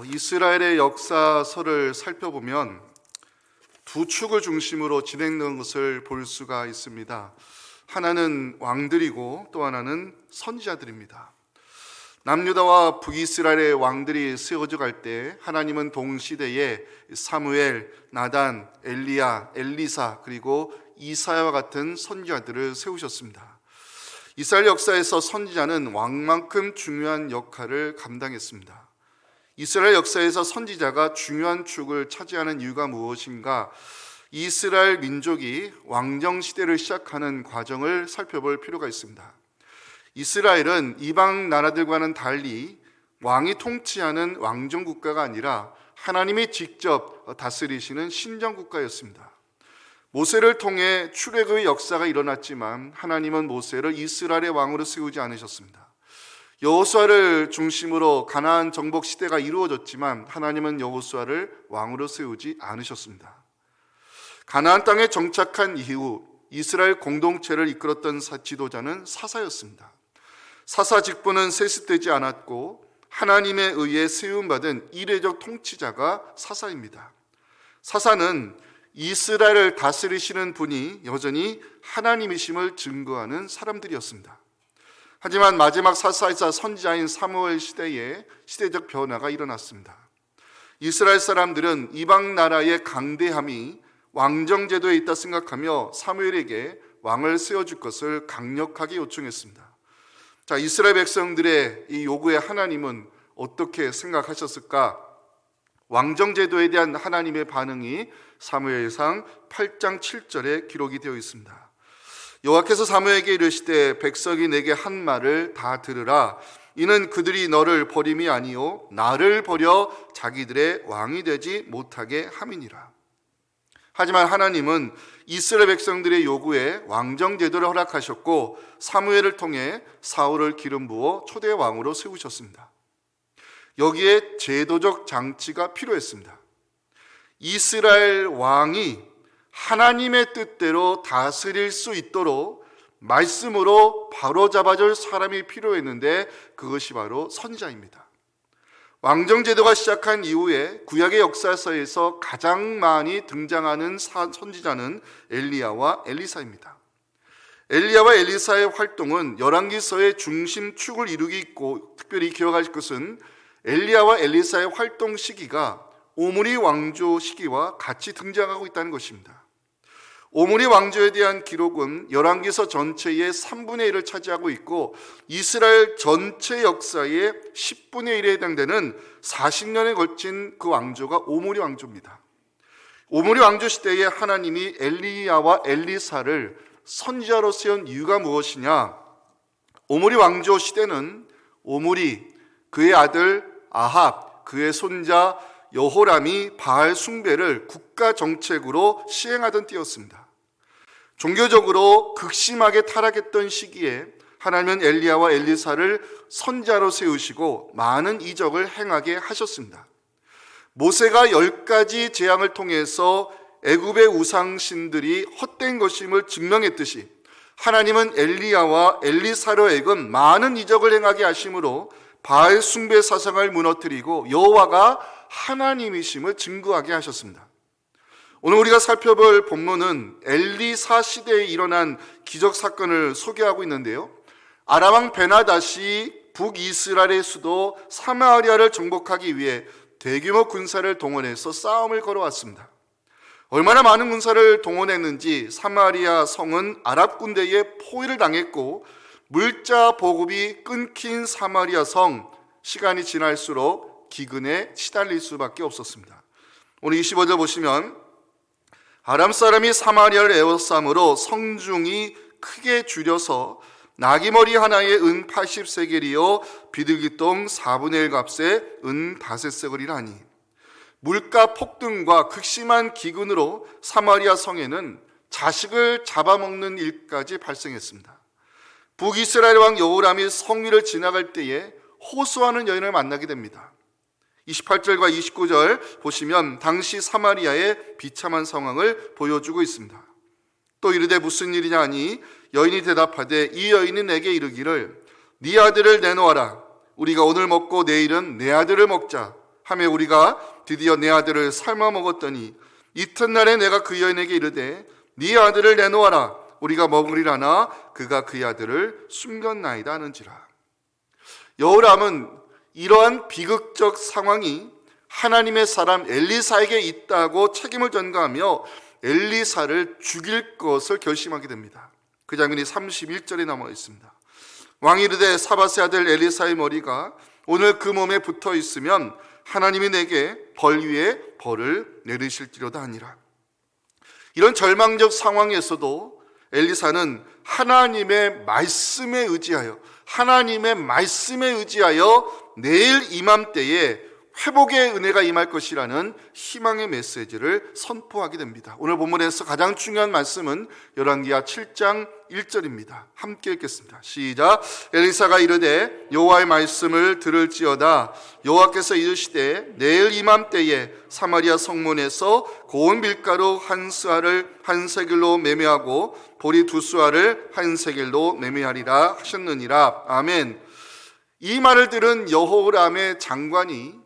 이스라엘의 역사서를 살펴보면 두 축을 중심으로 진행되는 것을 볼 수가 있습니다. 하나는 왕들이고 또 하나는 선지자들입니다. 남유다와 북이스라엘의 왕들이 세워져 갈 때 하나님은 동시대에 사무엘, 나단, 엘리야, 엘리사 그리고 이사야와 같은 선지자들을 세우셨습니다. 이스라엘 역사에서 선지자는 왕만큼 중요한 역할을 감당했습니다. 이스라엘 역사에서 선지자가 중요한 축을 차지하는 이유가 무엇인가? 이스라엘 민족이 왕정 시대를 시작하는 과정을 살펴볼 필요가 있습니다. 이스라엘은 이방 나라들과는 달리 왕이 통치하는 왕정 국가가 아니라 하나님이 직접 다스리시는 신정 국가였습니다. 모세를 통해 출애굽의 역사가 일어났지만 하나님은 모세를 이스라엘의 왕으로 세우지 않으셨습니다. 여호수아를 중심으로 가나안 정복 시대가 이루어졌지만 하나님은 여호수아를 왕으로 세우지 않으셨습니다. 가나안 땅에 정착한 이후 이스라엘 공동체를 이끌었던 지도자는 사사였습니다. 사사 직분은 세습되지 않았고 하나님에 의해 세움받은 이례적 통치자가 사사입니다. 사사는 이스라엘을 다스리시는 분이 여전히 하나님이심을 증거하는 사람들이었습니다. 하지만 마지막 사사이자 선지자인 사무엘 시대에 시대적 변화가 일어났습니다. 이스라엘 사람들은 이방 나라의 강대함이 왕정제도에 있다 생각하며 사무엘에게 왕을 세워줄 것을 강력하게 요청했습니다. 자, 이스라엘 백성들의 이 요구에 하나님은 어떻게 생각하셨을까? 왕정제도에 대한 하나님의 반응이 사무엘상 8장 7절에 기록이 되어 있습니다. 여호와께서 사무엘에게 이르시되 백성이 내게 한 말을 다 들으라. 이는 그들이 너를 버림이 아니요 나를 버려 자기들의 왕이 되지 못하게 함이니라. 하지만 하나님은 이스라엘 백성들의 요구에 왕정 제도를 허락하셨고 사무엘을 통해 사울을 기름 부어 초대 왕으로 세우셨습니다. 여기에 제도적 장치가 필요했습니다. 이스라엘 왕이 하나님의 뜻대로 다스릴 수 있도록 말씀으로 바로잡아줄 사람이 필요했는데 그것이 바로 선지자입니다. 왕정제도가 시작한 이후에 구약의 역사서에서 가장 많이 등장하는 선지자는 엘리야와 엘리사입니다. 엘리야와 엘리사의 활동은 열왕기서의 중심축을 이루기 있고 특별히 기억할 것은 엘리야와 엘리사의 활동 시기가 오므리 왕조 시기와 같이 등장하고 있다는 것입니다. 오므리 왕조에 대한 기록은 열왕기서 전체의 3분의 1을 차지하고 있고 이스라엘 전체 역사의 10분의 1에 해당되는 40년에 걸친 그 왕조가 오므리 왕조입니다. 오므리 왕조 시대에 하나님이 엘리야와 엘리사를 선지자로 세운 이유가 무엇이냐? 오므리 왕조 시대는 오므리, 그의 아들 아합, 그의 손자 여호람이 바알 숭배를 국가 정책으로 시행하던 때였습니다. 종교적으로 극심하게 타락했던 시기에 하나님은 엘리야와 엘리사를 선지자로 세우시고 많은 이적을 행하게 하셨습니다. 모세가 10가지 재앙을 통해서 애굽의 우상신들이 헛된 것임을 증명했듯이 하나님은 엘리야와 엘리사로 하여금 많은 이적을 행하게 하심으로 바알 숭배 사상을 무너뜨리고 여호와가 하나님이심을 증거하게 하셨습니다. 오늘 우리가 살펴볼 본문은 엘리사 시대에 일어난 기적 사건을 소개하고 있는데요. 아람왕 베나닷이 북이스라엘의 수도 사마리아를 정복하기 위해 대규모 군사를 동원해서 싸움을 걸어왔습니다. 얼마나 많은 군사를 동원했는지 사마리아 성은 아랍 군대에 포위를 당했고 물자 보급이 끊긴 사마리아 성, 시간이 지날수록 기근에 시달릴 수밖에 없었습니다. 오늘 25절 보시면 아람 사람이 사마리아를 에워싸므로 성중이 크게 줄여서 나귀머리 하나에 은 80세겔이요 비둘기똥 4분의 1 값에 은 5세겔이라 하니 물가 폭등과 극심한 기근으로 사마리아 성에는 자식을 잡아먹는 일까지 발생했습니다. 북이스라엘 왕 여호람이 성 위를 지나갈 때에 호수아는 여인을 만나게 됩니다. 28절과 29절 보시면 당시 사마리아의 비참한 상황을 보여주고 있습니다. 또 이르되 무슨 일이냐 하니 여인이 대답하되 이 여인이 내게 이르기를 네 아들을 내놓아라. 우리가 오늘 먹고 내일은 내 아들을 먹자 하며 우리가 드디어 내 아들을 삶아 먹었더니 이튿날에 내가 그 여인에게 이르되 네 아들을 내놓아라 우리가 먹으리라나 그가 그의 아들을 숨겼나이다 하는지라. 여호람은 이러한 비극적 상황이 하나님의 사람 엘리사에게 있다고 책임을 전가하며 엘리사를 죽일 것을 결심하게 됩니다. 그 장면이 31절에 남아 있습니다. 왕이 이르되 사밧의 아들 엘리사의 머리가 오늘 그 몸에 붙어 있으면 하나님이 내게 벌 위에 벌을 내리실지로다 하니라. 이런 절망적 상황에서도 엘리사는 하나님의 말씀에 의지하여 내일 이맘때에 회복의 은혜가 임할 것이라는 희망의 메시지를 선포하게 됩니다. 오늘 본문에서 가장 중요한 말씀은 열왕기하 7장 1절입니다. 함께 읽겠습니다. 시작. 엘리사가 이르되 여호와의 말씀을 들을지어다. 여호와께서 이르시되 내일 이맘때에 사마리아 성문에서 고운 밀가루 한 스아를 한 세겔로 매매하고 보리 두 스아를 한 세겔로 매매하리라 하셨느니라. 아멘. 이 말을 들은 여호람의 장관이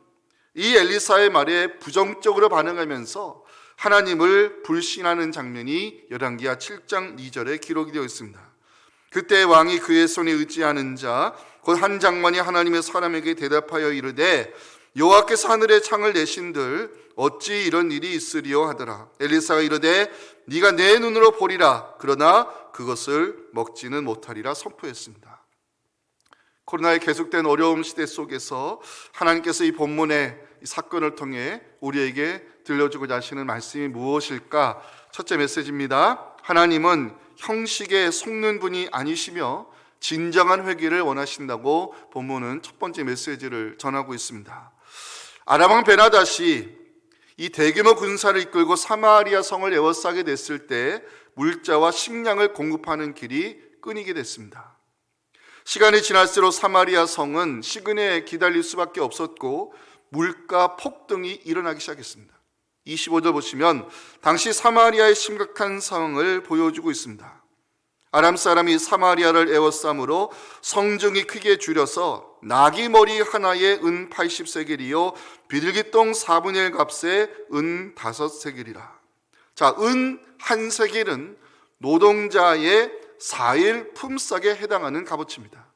이 엘리사의 말에 부정적으로 반응하면서 하나님을 불신하는 장면이 열왕기하 7장 2절에 기록이 되어 있습니다. 그때 왕이 그의 손에 의지하는 자 곧 한 장관이 하나님의 사람에게 대답하여 이르되 여호와께서 하늘의 창을 내신들 어찌 이런 일이 있으리요 하더라. 엘리사가 이르되 네가 내 눈으로 보리라 그러나 그것을 먹지는 못하리라 선포했습니다. 코로나의 계속된 어려움 시대 속에서 하나님께서 이 본문의 이 사건을 통해 우리에게 들려주고자 하시는 말씀이 무엇일까? 첫째 메시지입니다. 하나님은 형식에 속는 분이 아니시며 진정한 회개를 원하신다고 본문은 첫 번째 메시지를 전하고 있습니다. 아람왕 베나닷이 이 대규모 군사를 이끌고 사마리아 성을 에워싸게 됐을 때 물자와 식량을 공급하는 길이 끊이게 됐습니다. 시간이 지날수록 사마리아 성은 시근에 기다릴 수밖에 없었고 물가 폭등이 일어나기 시작했습니다. 25절 보시면 당시 사마리아의 심각한 상황을 보여주고 있습니다. 아람 사람이 사마리아를 에워싸므로 성중이 크게 줄여서 나귀 머리 하나에 은 80세겔이요 비둘기똥 4분의 1 값에 은 5세겔이라. 자, 은 1세겔은 노동자의 4일 품삯에 해당하는 값어치입니다.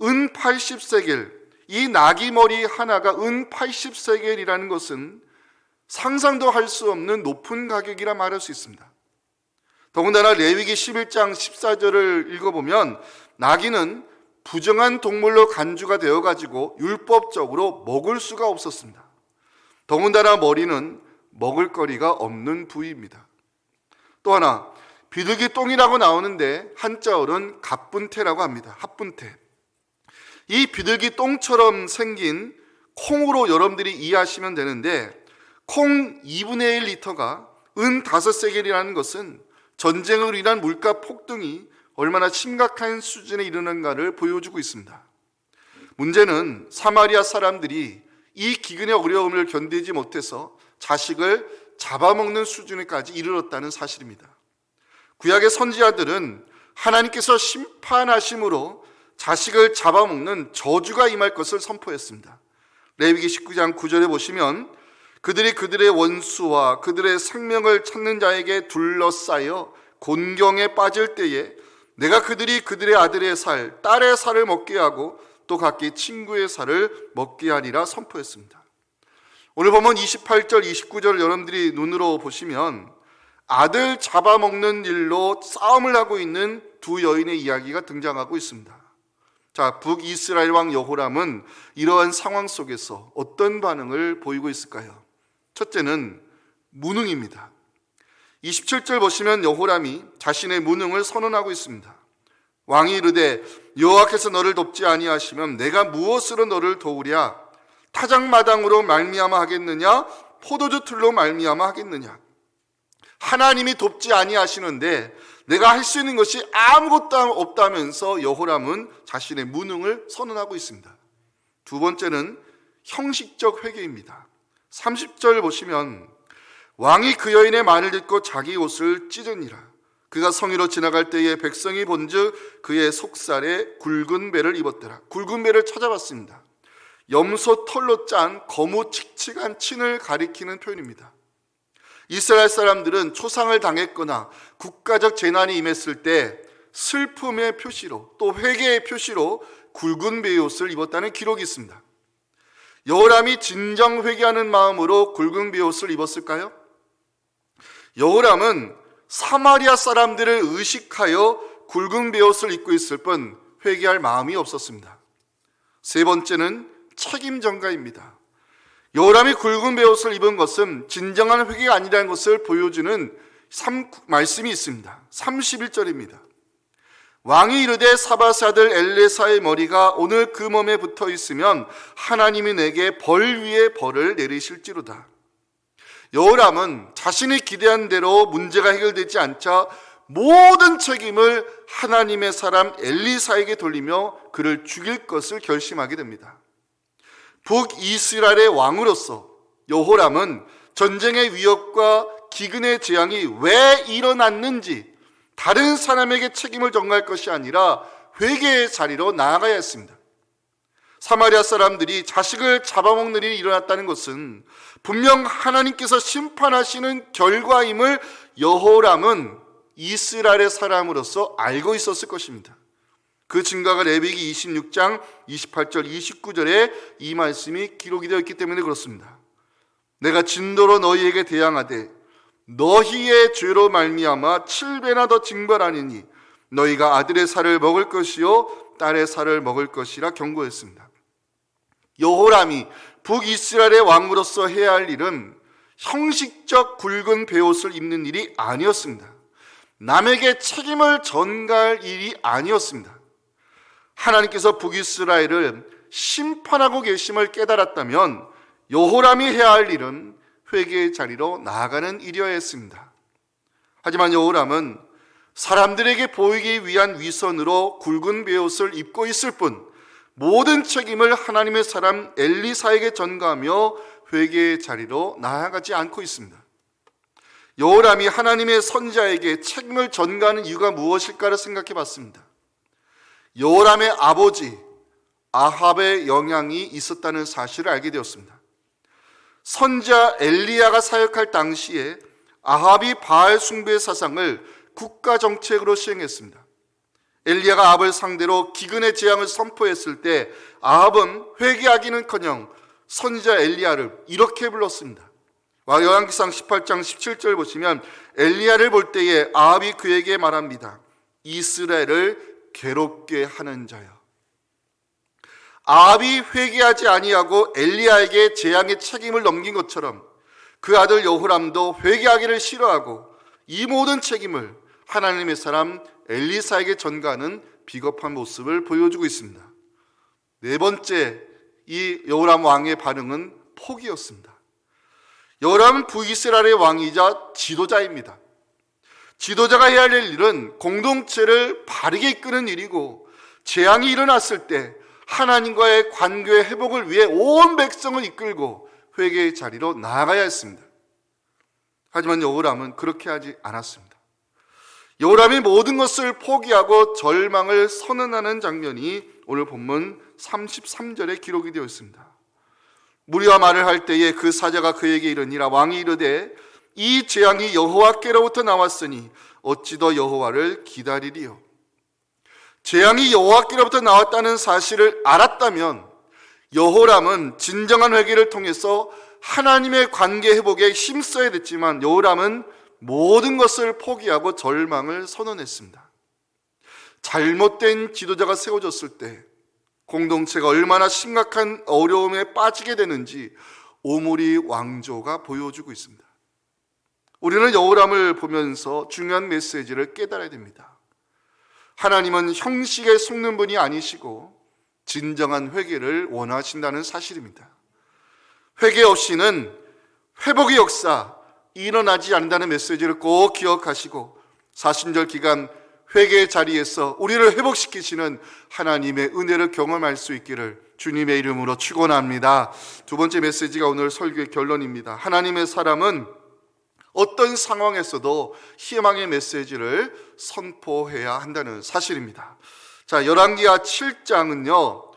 은 80세겔, 이 나귀 머리 하나가 은 80세겔이라는 것은 상상도 할 수 없는 높은 가격이라 말할 수 있습니다. 더군다나 레위기 11장 14절을 읽어보면 나귀는 부정한 동물로 간주가 되어가지고 율법적으로 먹을 수가 없었습니다. 더군다나 머리는 먹을 거리가 없는 부위입니다. 또 하나 비둘기 똥이라고 나오는데 한자어는 갑분태라고 합니다. 합분태. 이 비둘기 똥처럼 생긴 콩으로 여러분들이 이해하시면 되는데 콩 2분의 1리터가 은 5세겔이라는 것은 전쟁으로 인한 물가 폭등이 얼마나 심각한 수준에 이르는가를 보여주고 있습니다. 문제는 사마리아 사람들이 이 기근의 어려움을 견디지 못해서 자식을 잡아먹는 수준에까지 이르렀다는 사실입니다. 구약의 선지자들은 하나님께서 심판하심으로 자식을 잡아먹는 저주가 임할 것을 선포했습니다. 레위기 19장 9절에 보시면 그들이 그들의 원수와 그들의 생명을 찾는 자에게 둘러싸여 곤경에 빠질 때에 내가 그들이 그들의 아들의 살, 딸의 살을 먹게 하고 또 각기 친구의 살을 먹게 하리라 선포했습니다. 오늘 보면 28절, 29절을 여러분들이 눈으로 보시면 아들 잡아먹는 일로 싸움을 하고 있는 두 여인의 이야기가 등장하고 있습니다. 자, 북이스라엘 왕 여호람은 이러한 상황 속에서 어떤 반응을 보이고 있을까요? 첫째는 무능입니다. 27절 보시면 여호람이 자신의 무능을 선언하고 있습니다. 왕이 이르되 여호와께서 너를 돕지 아니하시면 내가 무엇으로 너를 도우랴? 타작마당으로 말미암아 하겠느냐? 포도주 틀로 말미암아 하겠느냐? 하나님이 돕지 아니하시는데 내가 할 수 있는 것이 아무것도 없다면서 여호람은 자신의 무능을 선언하고 있습니다. 두 번째는 형식적 회개입니다. 30절 보시면 왕이 그 여인의 말을 듣고 자기 옷을 찢으니라. 그가 성위로 지나갈 때에 백성이 본즉 그의 속살에 굵은 배를 입었더라. 굵은 배를 찾아봤습니다. 염소 털로 짠 거무칙칙한 친을 가리키는 표현입니다. 이스라엘 사람들은 초상을 당했거나 국가적 재난이 임했을 때 슬픔의 표시로 또 회개의 표시로 굵은 베옷을 입었다는 기록이 있습니다. 여호람이 진정 회개하는 마음으로 굵은 베옷을 입었을까요? 여호람은 사마리아 사람들을 의식하여 굵은 베옷을 입고 있을 뿐 회개할 마음이 없었습니다. 세 번째는 책임 전가입니다. 여호람이 굵은 베옷을 입은 것은 진정한 회개가 아니라는 것을 보여주는 말씀이 있습니다. 31절입니다. 왕이 이르되 사바스 아들 엘레사의 머리가 오늘 그 몸에 붙어 있으면 하나님이 내게 벌 위에 벌을 내리실지로다. 여호람은 자신이 기대한 대로 문제가 해결되지 않자 모든 책임을 하나님의 사람 엘리사에게 돌리며 그를 죽일 것을 결심하게 됩니다. 북이스라엘의 왕으로서 여호람은 전쟁의 위협과 기근의 재앙이 왜 일어났는지 다른 사람에게 책임을 전가할 것이 아니라 회개의 자리로 나아가야 했습니다. 사마리아 사람들이 자식을 잡아먹는 일이 일어났다는 것은 분명 하나님께서 심판하시는 결과임을 여호람은 이스라엘의 사람으로서 알고 있었을 것입니다. 그 증거가 레위기 26장 28절 29절에 이 말씀이 기록이 되어 있기 때문에 그렇습니다. 내가 진노로 너희에게 대항하되 너희의 죄로 말미암아 7배나 더 징벌하니니 너희가 아들의 살을 먹을 것이요 딸의 살을 먹을 것이라 경고했습니다. 여호람이 북이스라엘의 왕으로서 해야 할 일은 형식적 굵은 베옷을 입는 일이 아니었습니다. 남에게 책임을 전가할 일이 아니었습니다. 하나님께서 북이스라엘을 심판하고 계심을 깨달았다면 여호람이 해야 할 일은 회개의 자리로 나아가는 일이어야 했습니다. 하지만 여호람은 사람들에게 보이기 위한 위선으로 굵은 베옷을 입고 있을 뿐 모든 책임을 하나님의 사람 엘리사에게 전가하며 회개의 자리로 나아가지 않고 있습니다. 여호람이 하나님의 선지자에게 책임을 전가하는 이유가 무엇일까를 생각해 봤습니다. 여호람의 아버지 아합의 영향이 있었다는 사실을 알게 되었습니다. 선지자 엘리야가 사역할 당시에 아합이 바알 숭배 사상을 국가 정책으로 시행했습니다. 엘리야가 아합을 상대로 기근의 재앙을 선포했을 때 아합은 회개하기는커녕 선지자 엘리야를 이렇게 불렀습니다. 열왕기상 18장 17절 보시면 엘리야를 볼 때에 아합이 그에게 말합니다. 이스라엘을 괴롭게 하는 자여. 아합이 회개하지 아니하고 엘리야에게 재앙의 책임을 넘긴 것처럼 그 아들 여호람도 회개하기를 싫어하고 이 모든 책임을 하나님의 사람 엘리사에게 전가하는 비겁한 모습을 보여주고 있습니다. 네 번째, 이 여호람 왕의 반응은 포기였습니다. 여호람은 북이스라엘의 왕이자 지도자입니다. 지도자가 해야 할 일은 공동체를 바르게 이끄는 일이고 재앙이 일어났을 때 하나님과의 관계의 회복을 위해 온 백성을 이끌고 회개의 자리로 나아가야 했습니다. 하지만 여호람은 그렇게 하지 않았습니다. 여호람이 모든 것을 포기하고 절망을 선언하는 장면이 오늘 본문 33절에 기록이 되어 있습니다. 무리와 말을 할 때에 그 사자가 그에게 이르니라. 왕이 이르되 이 재앙이 여호와께로부터 나왔으니 어찌 더 여호와를 기다리리요. 재앙이 여호와께로부터 나왔다는 사실을 알았다면 여호람은 진정한 회개를 통해서 하나님의 관계 회복에 힘써야 됐지만 여호람은 모든 것을 포기하고 절망을 선언했습니다. 잘못된 지도자가 세워졌을 때 공동체가 얼마나 심각한 어려움에 빠지게 되는지 오므리 왕조가 보여주고 있습니다. 우리는 여호람을 보면서 중요한 메시지를 깨달아야 됩니다. 하나님은 형식에 속는 분이 아니시고 진정한 회개를 원하신다는 사실입니다. 회개 없이는 회복의 역사 일어나지 않는다는 메시지를 꼭 기억하시고 사순절 기간 회개의 자리에서 우리를 회복시키시는 하나님의 은혜를 경험할 수 있기를 주님의 이름으로 축원합니다. 두 번째 메시지가 오늘 설교의 결론입니다. 하나님의 사람은 어떤 상황에서도 희망의 메시지를 선포해야 한다는 사실입니다. 자, 열왕기하 7장은요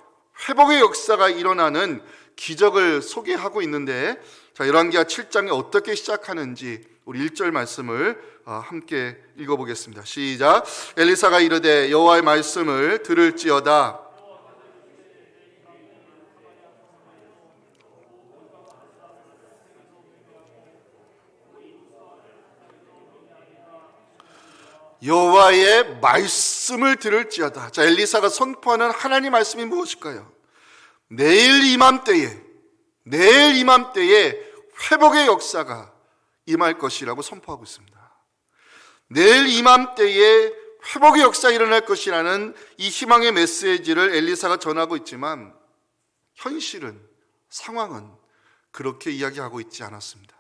회복의 역사가 일어나는 기적을 소개하고 있는데, 열왕기하 7장이 어떻게 시작하는지 우리 1절 말씀을 함께 읽어보겠습니다. 시작. 엘리사가 이르되 여호와의 말씀을 들을지어다. 여호와의 말씀을 들을지어다. 엘리사가 선포하는 하나님 말씀이 무엇일까요? 내일 이맘때에 회복의 역사가 임할 것이라고 선포하고 있습니다. 내일 이맘때에 회복의 역사가 일어날 것이라는 이 희망의 메시지를 엘리사가 전하고 있지만, 현실은, 상황은 그렇게 이야기하고 있지 않았습니다.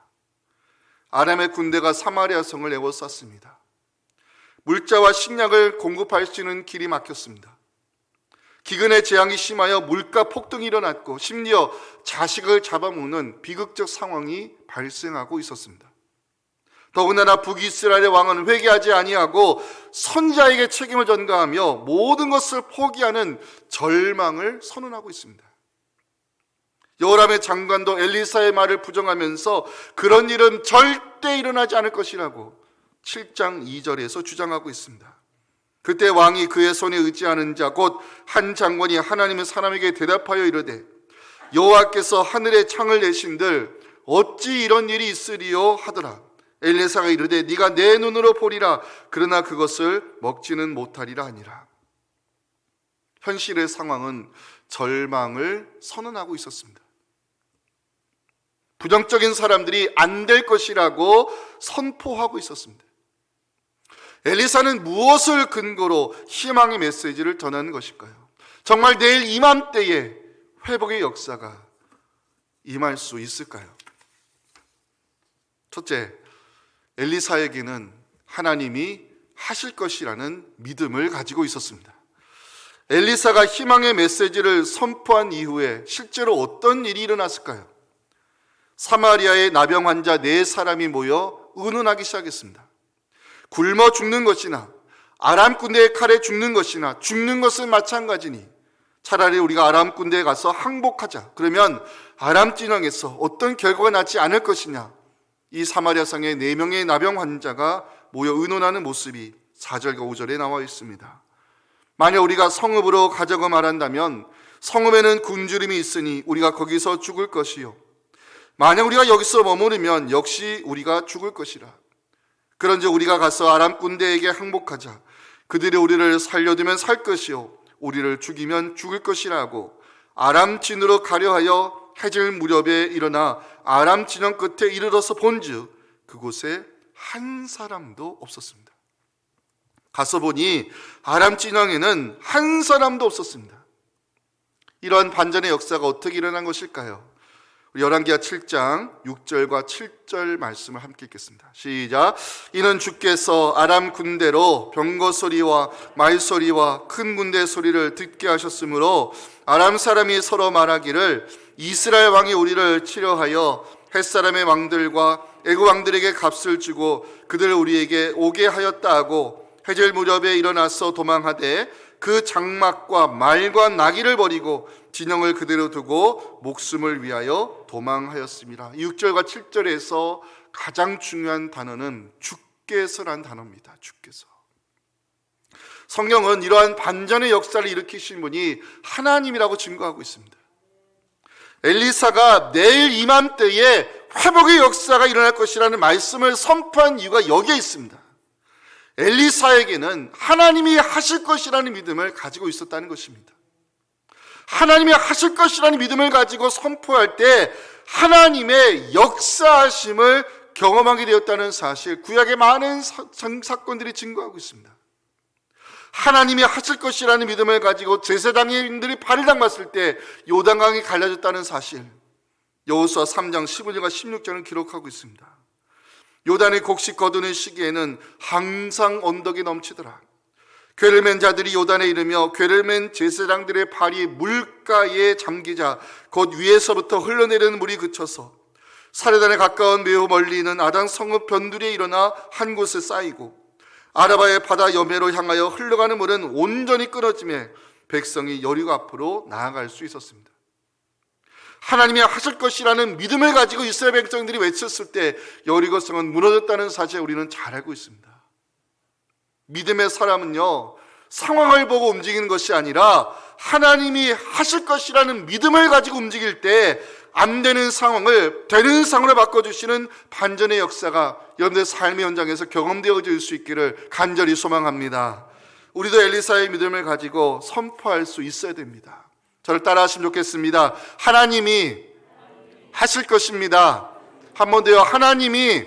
아람의 군대가 사마리아 성을 에워쌌습니다. 물자와 식량을 공급할 수 있는 길이 막혔습니다. 기근의 재앙이 심하여 물가 폭등이 일어났고, 심지어 자식을 잡아먹는 비극적 상황이 발생하고 있었습니다. 더군다나 북이스라엘의 왕은 회개하지 아니하고 선지자에게 책임을 전가하며 모든 것을 포기하는 절망을 선언하고 있습니다. 여호람의 장관도 엘리사의 말을 부정하면서 그런 일은 절대 일어나지 않을 것이라고 7장 2절에서 주장하고 있습니다. 그때 왕이 그의 손에 의지하는 자 곧 한 장관이 하나님의 사람에게 대답하여 이르되 여호와께서 하늘의 창을 내신들 어찌 이런 일이 있으리요 하더라. 엘리사가 이르되 네가 내 눈으로 보리라. 그러나 그것을 먹지는 못하리라 하니라. 현실의 상황은 절망을 선언하고 있었습니다. 부정적인 사람들이 안 될 것이라고 선포하고 있었습니다. 엘리사는 무엇을 근거로 희망의 메시지를 전하는 것일까요? 정말 내일 이맘때에 회복의 역사가 임할 수 있을까요? 첫째, 엘리사에게는 하나님이 하실 것이라는 믿음을 가지고 있었습니다. 엘리사가 희망의 메시지를 선포한 이후에 실제로 어떤 일이 일어났을까요? 사마리아의 나병 환자 4사람이 모여 의논하기 시작했습니다. 굶어 죽는 것이나 아람 군대의 칼에 죽는 것이나 죽는 것은 마찬가지니 차라리 우리가 아람 군대에 가서 항복하자. 그러면 아람 진영에서 어떤 결과가 나지 않을 것이냐. 이 사마리아 성의 4명의 나병 환자가 모여 의논하는 모습이 4절과 5절에 나와 있습니다. 만약 우리가 성읍으로 가자고 말한다면 성읍에는 굶주림이 있으니 우리가 거기서 죽을 것이요, 만약 우리가 여기서 머무르면 역시 우리가 죽을 것이라. 그런즉 우리가 가서 아람 군대에게 항복하자. 그들이 우리를 살려두면 살 것이요 우리를 죽이면 죽을 것이라 하고 아람 진으로 가려 하여 해질 무렵에 일어나 아람 진영 끝에 이르러서 본즉 그곳에 한 사람도 없었습니다. 가서 보니 아람 진영에는 한 사람도 없었습니다. 이러한 반전의 역사가 어떻게 일어난 것일까요? 열왕기하 7장 6절과 7절 말씀을 함께 읽겠습니다. 시작. 이는 주께서 아람 군대로 병거 소리와 말 소리와 큰 군대 소리를 듣게 하셨으므로 아람 사람이 서로 말하기를 이스라엘 왕이 우리를 치려하여 햇사람의 왕들과 애굽 왕들에게 값을 주고 그들을 우리에게 오게 하였다 하고 해질 무렵에 일어나서 도망하되 그 장막과 말과 나귀를 버리고 진영을 그대로 두고 목숨을 위하여 도망하였습니다. 6절과 7절에서 가장 중요한 단어는 주께서란 단어입니다. 주께서. 성경은 이러한 반전의 역사를 일으키신 분이 하나님이라고 증거하고 있습니다. 엘리사가 내일 이맘때에 회복의 역사가 일어날 것이라는 말씀을 선포한 이유가 여기에 있습니다. 엘리사에게는 하나님이 하실 것이라는 믿음을 가지고 있었다는 것입니다. 하나님이 하실 것이라는 믿음을 가지고 선포할 때 하나님의 역사하심을 경험하게 되었다는 사실, 구약의 많은 사건들이 증거하고 있습니다. 하나님이 하실 것이라는 믿음을 가지고 제사장인들이 발을 담갔을 때 요단강이 갈라졌다는 사실, 여호수아 3장 15절과 16절은 기록하고 있습니다. 요단의 곡식 거두는 시기에는 항상 언덕이 넘치더라. 궤를 맨 자들이 요단에 이르며 궤를 맨 제사장들의 발이 물가에 잠기자 곧 위에서부터 흘러내리는 물이 그쳐서 사레단에 가까운 매우 멀리 있는 아단 성읍 변두리에 일어나 한 곳에 쌓이고 아라바의 바다 여매로 향하여 흘러가는 물은 온전히 끊어지매 백성이 여리고 앞으로 나아갈 수 있었습니다. 하나님이 하실 것이라는 믿음을 가지고 이스라엘 백성들이 외쳤을 때 여리고 성은 무너졌다는 사실을 우리는 잘 알고 있습니다. 믿음의 사람은요, 상황을 보고 움직이는 것이 아니라 하나님이 하실 것이라는 믿음을 가지고 움직일 때 안 되는 상황을 되는 상황으로 바꿔주시는 반전의 역사가 여러분들의 삶의 현장에서 경험되어질 수 있기를 간절히 소망합니다. 우리도 엘리사의 믿음을 가지고 선포할 수 있어야 됩니다. 저를 따라하시면 좋겠습니다. 하나님이 하실 것입니다. 한 번 더요. 하나님이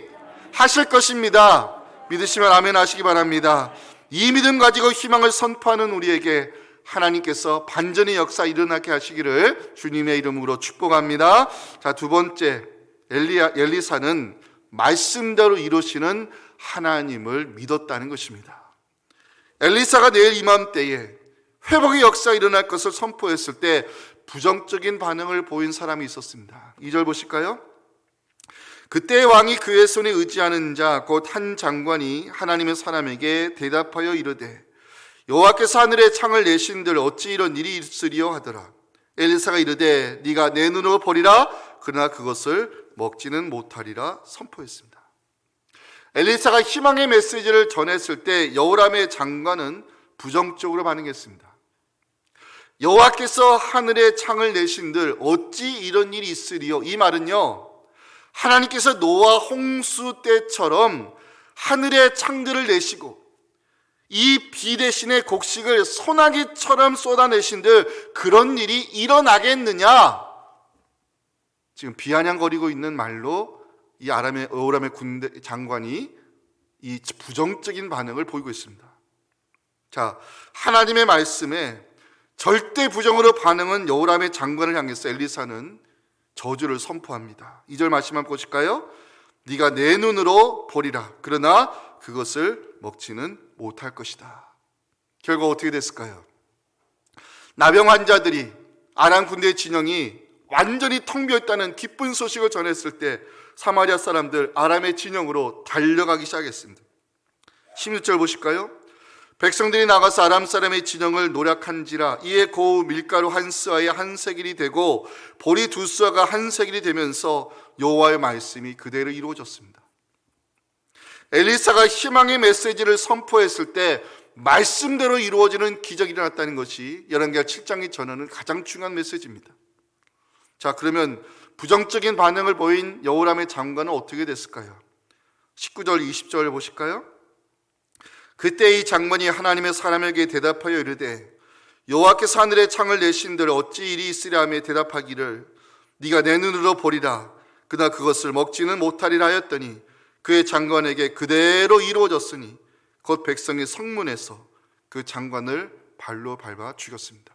하실 것입니다. 믿으시면 아멘 하시기 바랍니다. 이 믿음 가지고 희망을 선포하는 우리에게 하나님께서 반전의 역사 일어나게 하시기를 주님의 이름으로 축복합니다. 자, 두 번째, 엘리사는 말씀대로 이루시는 하나님을 믿었다는 것입니다. 엘리사가 내일 이맘때에 회복의 역사가 일어날 것을 선포했을 때 부정적인 반응을 보인 사람이 있었습니다. 2절 보실까요? 그때 왕이 그의 손에 의지하는 자 곧 한 장관이 하나님의 사람에게 대답하여 이르되 여호와께서 하늘에 창을 내신들 어찌 이런 일이 있으리요 하더라. 엘리사가 이르되 네가 내 눈으로 보리라 그러나 그것을 먹지는 못하리라 선포했습니다. 엘리사가 희망의 메시지를 전했을 때 여호람의 장관은 부정적으로 반응했습니다. 여호와께서 하늘에 창을 내신들 어찌 이런 일이 있으리요. 이 말은요, 하나님께서 노아 홍수 때처럼 하늘에 창들을 내시고 이 비 대신에 곡식을 소나기처럼 쏟아내신들 그런 일이 일어나겠느냐. 지금 비아냥거리고 있는 말로 이 여호람의 군대 장관이 이 부정적인 반응을 보이고 있습니다. 자, 하나님의 말씀에 절대 부정으로 반응은 여호람의 장관을 향해서 엘리사는 저주를 선포합니다. 2절 말씀만 보실까요? 네가 내 눈으로 보리라 그러나 그것을 먹지는 못할 것이다. 결과 어떻게 됐을까요? 나병 환자들이 아람 군대 진영이 완전히 텅 비었다는 기쁜 소식을 전했을 때 사마리아 사람들 아람의 진영으로 달려가기 시작했습니다. 16절 보실까요? 백성들이 나가서 아람 사람의 진영을 노략한지라 이에 고우 밀가루 한 스아에 한 세겔이 되고 보리 두 스아가 한 세겔이 되면서 여호와의 말씀이 그대로 이루어졌습니다. 엘리사가 희망의 메시지를 선포했을 때 말씀대로 이루어지는 기적이 일어났다는 것이 열왕기하 7장이 전하는 가장 중요한 메시지입니다. 자, 그러면 부정적인 반응을 보인 여호람의 장관은 어떻게 됐을까요? 19절 20절 보실까요? 그때 이 장관이 하나님의 사람에게 대답하여 이르되 여호와께서 하늘에 창을 내신들 어찌 일이 있으랴 하며 대답하기를 네가 내 눈으로 보리라 그러나 그것을 먹지는 못하리라 하였더니 그의 장관에게 그대로 이루어졌으니 곧 백성이 성문에서 그 장관을 발로 밟아 죽였습니다.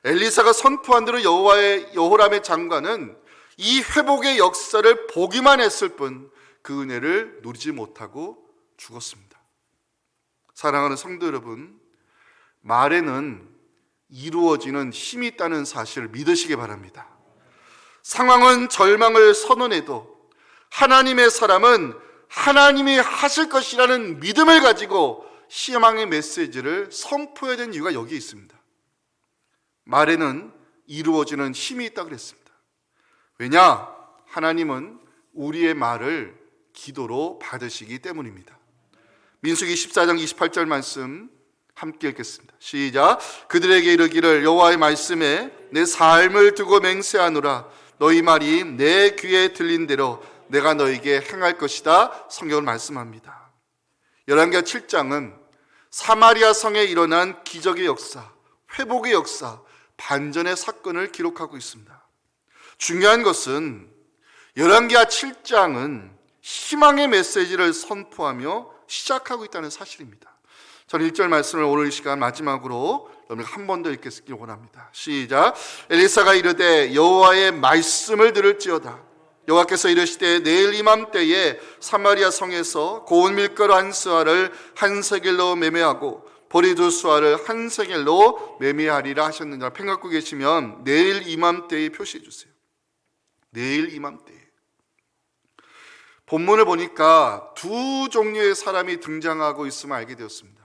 엘리사가 선포한 대로 여호람의 장관은 이 회복의 역사를 보기만 했을 뿐 그 은혜를 누리지 못하고 죽었습니다. 사랑하는 성도 여러분, 말에는 이루어지는 힘이 있다는 사실을 믿으시기 바랍니다. 상황은 절망을 선언해도 하나님의 사람은 하나님이 하실 것이라는 믿음을 가지고 희망의 메시지를 선포해야 되는 이유가 여기에 있습니다. 말에는 이루어지는 힘이 있다고 그랬습니다. 왜냐? 하나님은 우리의 말을 기도로 받으시기 때문입니다. 민수기 14장 28절 말씀 함께 읽겠습니다. 시작. 그들에게 이르기를 여호와의 말씀에 내 삶을 두고 맹세하노라 너희 말이 내 귀에 들린 대로 내가 너에게 행할 것이다. 성경을 말씀합니다. 열왕기하 7장은 사마리아 성에 일어난 기적의 역사, 회복의 역사, 반전의 사건을 기록하고 있습니다. 중요한 것은 열왕기하 7장은 희망의 메시지를 선포하며 시작하고 있다는 사실입니다. 저는 1절 말씀을 오늘 이 시간 마지막으로 여러분 한 번 더 읽겠기를 원합니다. 시작. 엘리사가 이르되 여호와의 말씀을 들을지어다. 여호와께서 이르시되 내일 이맘때에 사마리아 성에서 고운 밀가루 한 스아를 한 세겔로 매매하고 보리 두 스아를 한 세겔로 매매하리라 하셨느니라. 펜 갖고 계시면 내일 이맘때에 표시해 주세요. 내일 이맘때에. 본문을 보니까 두 종류의 사람이 등장하고 있음을 알게 되었습니다.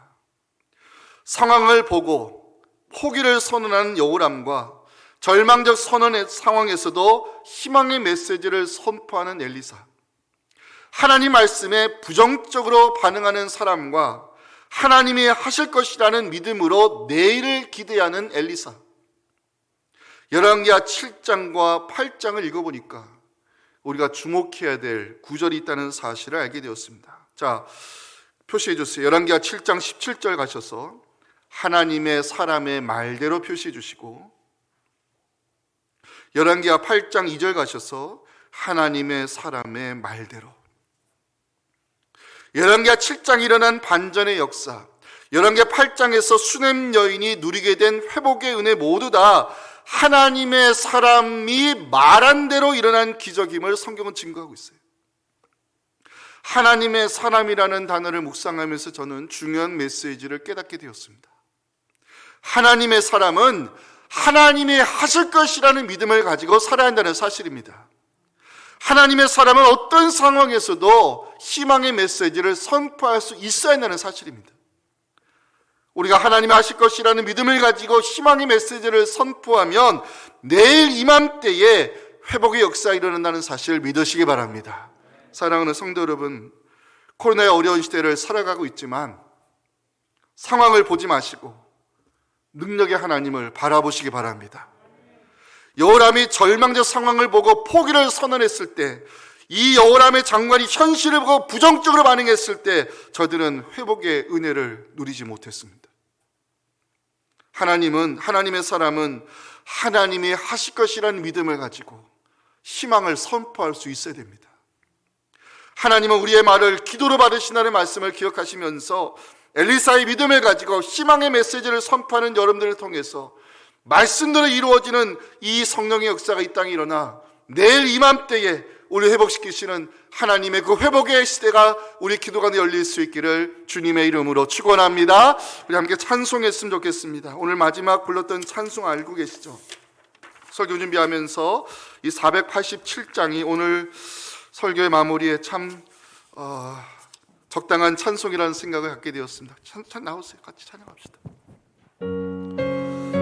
상황을 보고 포기를 선언하는 여호람과 절망적 선언의 상황에서도 희망의 메시지를 선포하는 엘리사, 하나님 말씀에 부정적으로 반응하는 사람과 하나님이 하실 것이라는 믿음으로 내일을 기대하는 엘리사. 열왕기하 7장과 8장을 읽어보니까 우리가 주목해야 될 구절이 있다는 사실을 알게 되었습니다. 자, 표시해 주세요. 열왕기하 7장 17절 가셔서 하나님의 사람의 말대로 표시해 주시고, 열왕기하 8장 2절 가셔서 하나님의 사람의 말대로. 열왕기하 7장 일어난 반전의 역사, 열왕기하 8장에서 수넴 여인이 누리게 된 회복의 은혜 모두 다 하나님의 사람이 말한 대로 일어난 기적임을 성경은 증거하고 있어요. 하나님의 사람이라는 단어를 묵상하면서 저는 중요한 메시지를 깨닫게 되었습니다. 하나님의 사람은 하나님이 하실 것이라는 믿음을 가지고 살아야 한다는 사실입니다. 하나님의 사람은 어떤 상황에서도 희망의 메시지를 선포할 수 있어야 한다는 사실입니다. 우리가 하나님이 하실 것이라는 믿음을 가지고 희망의 메시지를 선포하면 내일 이맘때에 회복의 역사가 일어난다는 사실을 믿으시기 바랍니다. 사랑하는 성도 여러분, 코로나의 어려운 시대를 살아가고 있지만 상황을 보지 마시고 능력의 하나님을 바라보시기 바랍니다. 여호람이 절망적 상황을 보고 포기를 선언했을 때, 이 여호람의 장관이 현실을 보고 부정적으로 반응했을 때 저들은 회복의 은혜를 누리지 못했습니다. 하나님의 사람은 하나님이 하실 것이라는 믿음을 가지고 희망을 선포할 수 있어야 됩니다. 하나님은 우리의 말을 기도로 받으신다는 말씀을 기억하시면서 엘리사의 믿음을 가지고 희망의 메시지를 선포하는 여러분들을 통해서 말씀대로 이루어지는 이 성령의 역사가 이 땅에 일어나 내일 이맘때에 우리 회복시키시는 하나님의 그 회복의 시대가 우리 기도관에 열릴 수 있기를 주님의 이름으로 축원합니다. 우리 함께 찬송했으면 좋겠습니다. 오늘 마지막 불렀던 찬송 알고 계시죠? 설교 준비하면서 이 487장이 오늘 설교의 마무리에 참 적당한 찬송이라는 생각을 갖게 되었습니다. 찬 나오세요. 같이 찬양합시다.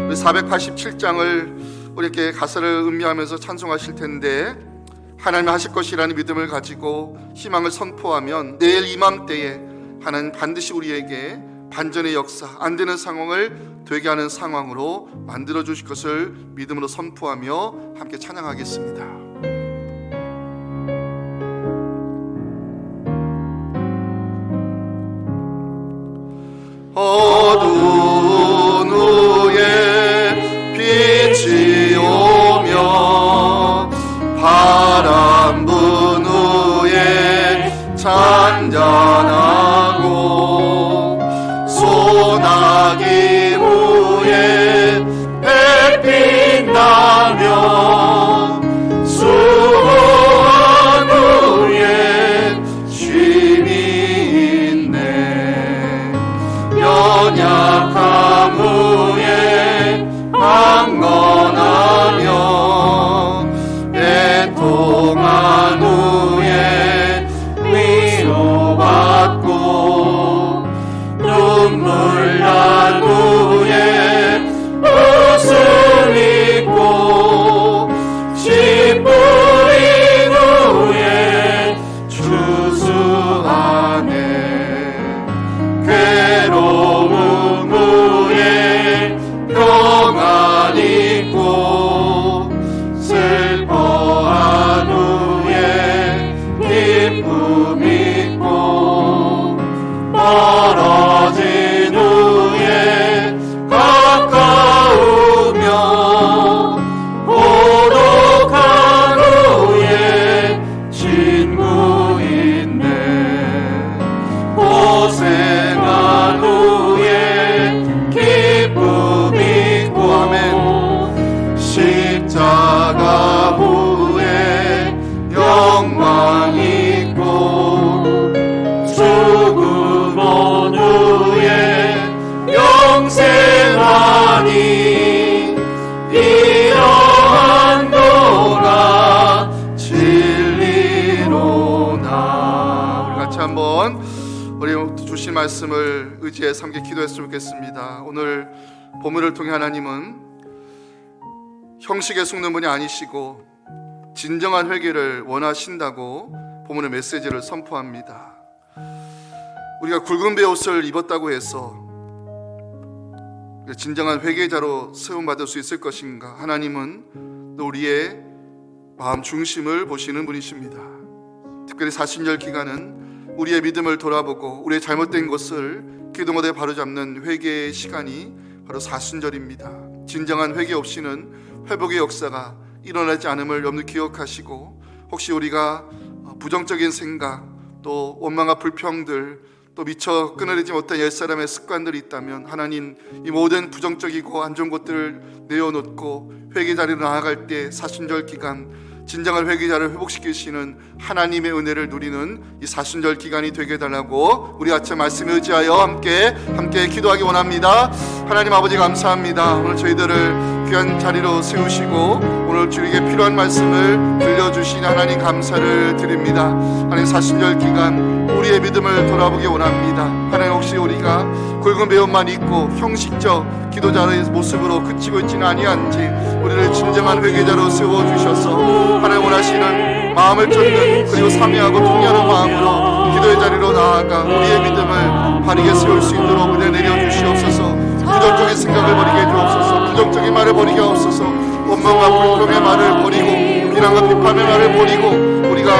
487장을 우리 이렇게 가사를 음미하면서 찬송하실 텐데, 하나님 하실 것이라는 믿음을 가지고 희망을 선포하면 내일 이맘때에 하나님 반드시 우리에게 반전의 역사, 안 되는 상황을 되게 하는 상황으로 만들어 주실 것을 믿음으로 선포하며 함께 찬양하겠습니다. 어두운 후에 빛이 오며 바람 분 후에 잔잔하고 소나기 후에 햇빛 나며 수고한 후에 쉼이 있네. 연약함 후에 강건하며 애통한 후에 위로받고 눈물 난 후에 웃음 있고 씨 뿌린 후에 추수하네. 괴로움 후에 평안 있고 슬퍼한 후에 기쁨 있고 멀어진 후에 가까우며 고독한 후에 친구 있네. 고생한 후에 기쁨 있고 아멘. 십자가 후에 영광 있고 죽음 온 후에 영생하니 이러한 도가 진리로나. 우리 같이 한번 우리 주신 말씀을 의지해 함께 기도했으면 좋겠습니다. 오늘 본문을 통해 하나님은 형식에 속는 분이 아니시고 진정한 회개를 원하신다고 본문의 메시지를 선포합니다. 우리가 굵은 베옷을 입었다고 해서 진정한 회개자로 세움받을 수 있을 것인가? 하나님은 또 우리의 마음 중심을 보시는 분이십니다. 특별히 사순절 기간은 우리의 믿음을 돌아보고 우리의 잘못된 것을 기도못에 바로잡는 회개의 시간이 바로 사순절입니다. 진정한 회개 없이는 회복의 역사가 일어나지 않음을 염두 기억하시고, 혹시 우리가 부정적인 생각, 또 원망과 불평들, 또 미처 끊어내지 못한 옛사람의 습관들이 있다면 하나님 이 모든 부정적이고 안 좋은 것들을 내어놓고 회개 자리로 나아갈 때 사순절 기간 진정한 회개자를 회복시키시는 하나님의 은혜를 누리는 이 사순절 기간이 되게 해달라고 우리 아침 말씀에 의지하여 함께 기도하기 원합니다. 하나님 아버지 감사합니다. 오늘 저희들을 귀한 자리로 세우시고 오늘 주에게 필요한 말씀을 들려주신 하나님 감사를 드립니다. 하나님 사순절 기간 우리의 믿음을 돌아보기 원합니다. 하나님 혹시 우리가 굵은 배움만 입고 형식적 기도자의 모습으로 그치고 있지는 아니한지 우리를 진정한 회개자로 세워주셔서 하나님 원하시는 마음을 쫓는 그리고 참여하고 통회하는 마음으로 기도의 자리로 나아가 우리의 믿음을 바르게 세울 수 있도록 은혜 내려주시옵소서. 부정적인 생각을 버리게 해주옵소서. 부정적인 말을 버리게 하옵소서. 원망과 불평의 말을 버리고 비난과 비판의 말을 버리고 우리가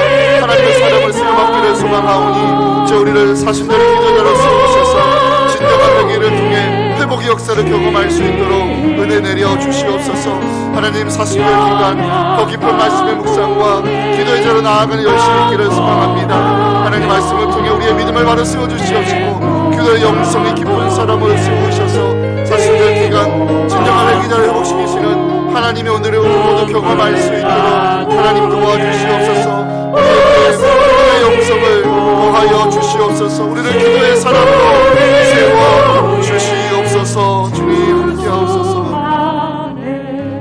하나님의 사랑을 세워받기를 소망하오니 저 우리를 사순절의 기도자로 세우셔서 진정한 회개를 통해 회복의 역사를 경험할 수 있도록 은혜 내려 주시옵소서. 하나님 사순절 기간 더 깊은 말씀의 묵상과 기도의 자로 나아가는 열심히 있기를 소망합니다. 하나님 말씀을 통해 우리의 믿음을 바로 세워주시옵시고 기도의 영성이 깊은 사람을 세우셔서 사순절 기간 진정한 회개자를 회복시키시는 하나님의 오늘의 모두 경험할 수 있도록 하나님 도와주시옵소서. 우리의 영성을 더하여 주시옵소서. 우리를 기도의 사람으로 세워 주시옵소서. 주님 함께하옵소서.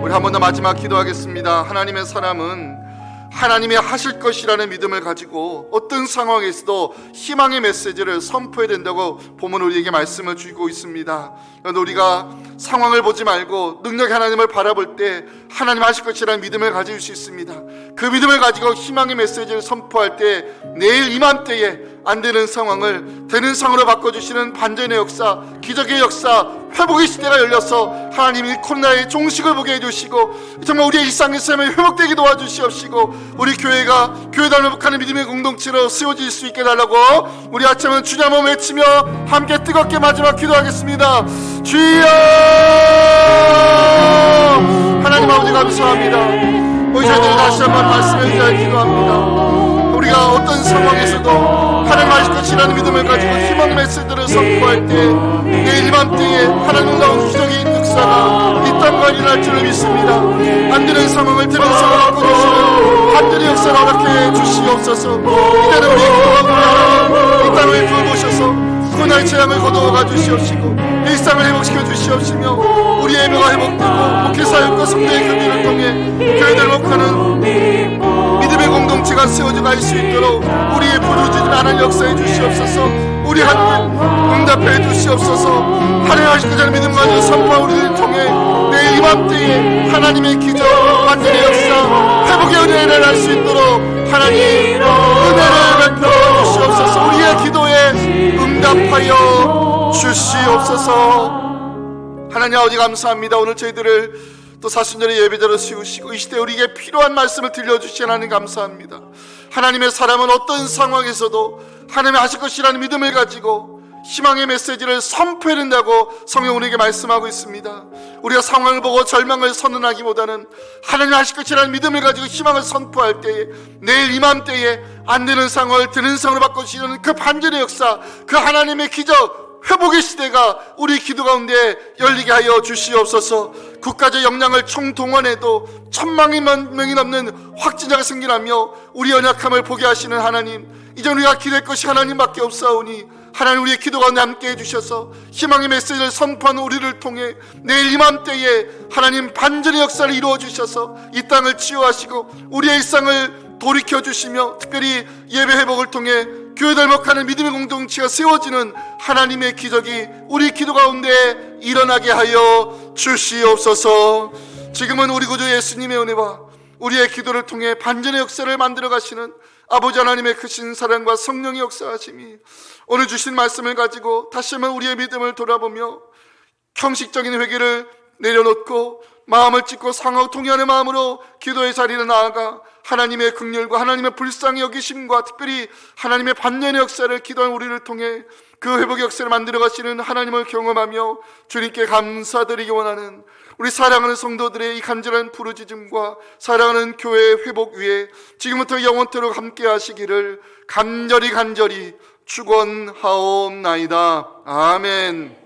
우리 한 번 더 마지막 기도하겠습니다. 하나님의 사람은 하나님이 하실 것이라는 믿음을 가지고 어떤 상황에서도 희망의 메시지를 선포해야 된다고 본문은 우리에게 말씀을 주고 있습니다. 그런데 우리가 상황을 보지 말고 능력의 하나님을 바라볼 때 하나님 하실 것이라는 믿음을 가질 수 있습니다. 그 믿음을 가지고 희망의 메시지를 선포할 때 내일 이맘때에 안 되는 상황을 되는 상황으로 바꿔주시는 반전의 역사, 기적의 역사, 회복의 시대가 열려서 하나님이 코로나의 종식을 보게 해주시고 정말 우리의 일상의 삶을 회복되게 도와주시옵시고 우리 교회가 교회단을 회복하는 믿음의 공동체로 세워질 수 있게 달라고 우리 아침은 주님 한번 외치며 함께 뜨겁게 마지막 기도하겠습니다. 주여! 하나님 아버지 감사합니다. 우리 저희들이 다시 한번 말씀해 주셔야 기도합니다. 우리가 어떤 상황에서도 하나님 하실 것이라는 믿음을 가지고 희망 메시지를 선포할 때 내일 이맘때에 하나님 나온 기적의 역사가 이 땅과 일어날 줄을 믿습니다. 안 되는 상황을 되는 상황을 바꿔주시는 반전의 역사를 허락해 주시옵소서. 이제는 우리 기도하고 이 땅을 돌보셔서 코로나의 재앙을 거두어가 주시옵시고 일상을 회복시켜 주시옵시며 우리의 예배가 회복되고 목회사역과 성도의 교제를 통해 교회들 회복하는 믿음의 공동체가 세워져 갈 수 있도록 우리의 부르짖지 않은 역사해 주시옵소서. 우리 하나님 응답해 주시옵소서. 하나님 하실 것이라는 믿음 가지고 선포한 우리를 통해 내일 이맘때에 하나님의 기적, 완전의 역사, 회복의 은혜를 할 수 있도록 하나님 은혜를 베풀어 주시옵소서. 우리의 기도에 응답하여 주시옵소서. 하나님 아버지 감사합니다. 오늘 저희들을 또 사순절의 예배자로 세우시고 이 시대에 우리에게 필요한 말씀을 들려주시 하나님 감사합니다. 하나님의 사람은 어떤 상황에서도 하나님이 하실 것이라는 믿음을 가지고 희망의 메시지를 선포해야 된다고 성경 우리에게 말씀하고 있습니다. 우리가 상황을 보고 절망을 선언하기보다는 하나님 하실 것이라는 믿음을 가지고 희망을 선포할 때에 내일 이맘때에 안 되는 상황을 되는 상황으로 바꿔주시는 그 반전의 역사, 그 하나님의 기적, 회복의 시대가 우리 기도 가운데 열리게 하여 주시옵소서. 국가적 역량을 총동원해도 1000만 명이 넘는 확진자가 생겨나며 우리 연약함을 보게 하시는 하나님, 이제 우리가 기댈 것이 하나님밖에 없사오니 하나님 우리의 기도 가운데 함께 해주셔서 희망의 메시지를 선포하는 우리를 통해 내일 이맘때에 하나님 반전의 역사를 이루어 주셔서 이 땅을 치유하시고 우리의 일상을 돌이켜 주시며 특별히 예배 회복을 통해 교회 덜먹하는 믿음의 공동체가 세워지는 하나님의 기적이 우리 기도 가운데 일어나게 하여 주시옵소서. 지금은 우리 구주 예수님의 은혜와 우리의 기도를 통해 반전의 역사를 만들어 가시는 아버지 하나님의 크신 사랑과 성령의 역사하심이 오늘 주신 말씀을 가지고 다시 한번 우리의 믿음을 돌아보며 형식적인 회개를 내려놓고 마음을 찢고 상하고 통회하는 마음으로 기도의 자리로 나아가 하나님의 긍휼과 하나님의 불쌍히 여기심과 특별히 하나님의 반전의 역사를 기도한 우리를 통해 그 회복의 역사를 만들어 가시는 하나님을 경험하며 주님께 감사드리기 원하는 우리 사랑하는 성도들의 이 간절한 부르짖음과 사랑하는 교회의 회복 위에 지금부터 영원토록 함께 하시기를 간절히 축원하옵나이다. 아멘.